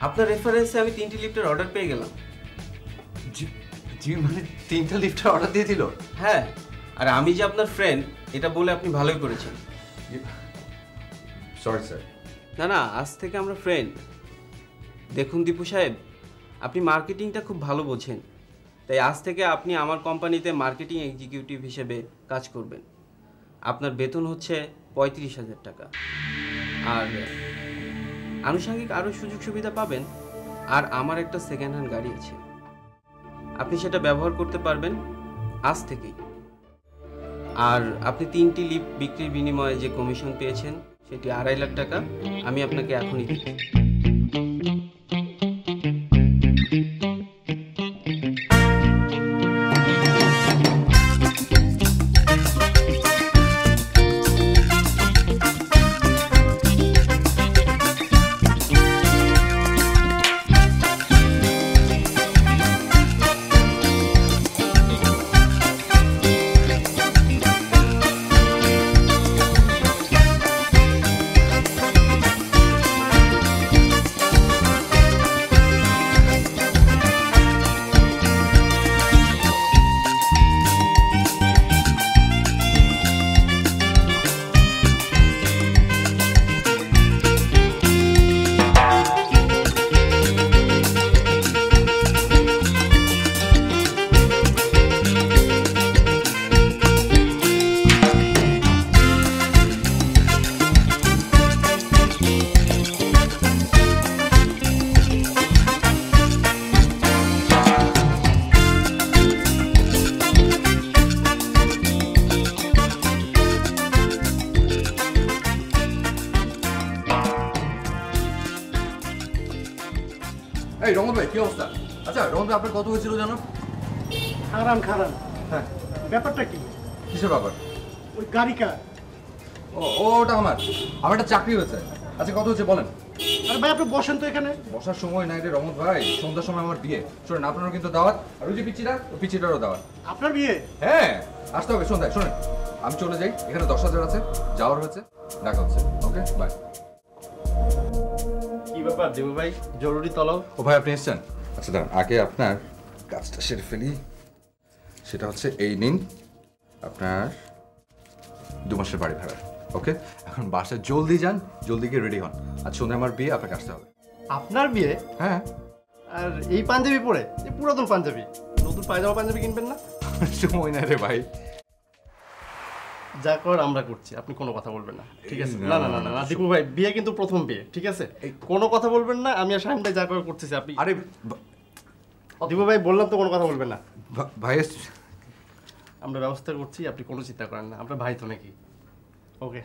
আপনার রেফারেন্সে আমি 3টি লিফটের অর্ডার পেয়ে গেলাম। জি মানে 3টা লিফটের অর্ডার দিয়ে দিল? হ্যাঁ, আর আমি যে আপনার ফ্রেন্ড এটা বলে আপনি ভালোই করেছেন। Sorry sir. না না, আজ থেকে আমরা ফ্রেন্ড। দেখুন দীপু সাহেব, আপনি মার্কেটিংটা খুব ভালো বোঝেন, তাই আজ থেকে আপনি আমার কোম্পানিতে মার্কেটিং এক্সিকিউটিভ হিসেবে কাজ করবেন। আপনার বেতন হচ্ছে 35,000 টাকা, আর আনুষঙ্গিক আরও সুযোগ সুবিধা পাবেন। আর আমার একটা সেকেন্ড হ্যান্ড গাড়ি আছে, আপনি সেটা ব্যবহার করতে পারবেন আজ থেকেই। আর আপনি 3টি লিফট বিক্রির বিনিময়ে যে কমিশন পেয়েছেন সেটি 2.5 লাখ টাকা আমি আপনাকে এখনই দিচ্ছি। এই রমন ভাই কি অবস্থা? আচ্ছা রমন ভাই আপনার কত হয়েছিল জানো? খারান হ্যাঁ। ব্যাপারটা কি? কিসের ব্যাপার? ওই গাড়ি কার? ওটা আমার একটা চাকরি হয়েছে। আচ্ছা কত হচ্ছে বলেন? আরে ভাই আপনি বসেন তো এখানে। বসার সময় নাই রে রমন ভাই, সন্ধ্যার সময় আমার বিয়ে। শোনেন আপনারও কিন্তু দাওয়াত, আর ওই যে পিচিটারও দাওয়াত। আপনার বিয়ে? হ্যাঁ আসতে হবে সন্ধ্যায়। শোনেন আমি চলে যাই, এখানে 10,000 আছে, যাওয়ার হয়েছে, দেখা হচ্ছে। Okay bye. কি ব্যাপার দেবু ভাই, জরুরি তলব? ও ভাই আপনি এসছেন? আচ্ছা দাঁড়ান, আগে আপনার কাজটা সেরে ফেলি। সেটা হচ্ছে এই নিন আপনার 2 মাসের বাড়ি ভাড়া। ওকে এখন বাসায় জলদি যান, জলদি গিয়ে রেডি হন। আর সন্ধ্যায় আমার বিয়ে, আপনাকে আসতে হবে। আপনার বিয়ে? হ্যাঁ। আর এই পাঞ্জাবি পরে? এই পুরাতন পাঞ্জাবি, নতুন পায়জামা পাঞ্জাবি কিনবেন না? সময় নাই রে ভাই। যা কর আমরা করছি, আপনি কোনো কথা বলবেন না, ঠিক আছে? না, না না না না দীপু ভাই, বিয়ে কিন্তু প্রথম বিয়ে, ঠিক আছে? কোনো কথা বলবেন না, আমি আর শাহিন ভাই যা করে করতেছি আপনি। আরে দীপু ভাই বললাম তো কোনো কথা বলবেন না। ভাই আমরা ব্যবস্থা করছি, আপনি কোনো চিন্তা করেন না, আমরা ভাই তো নাকি। ওকে।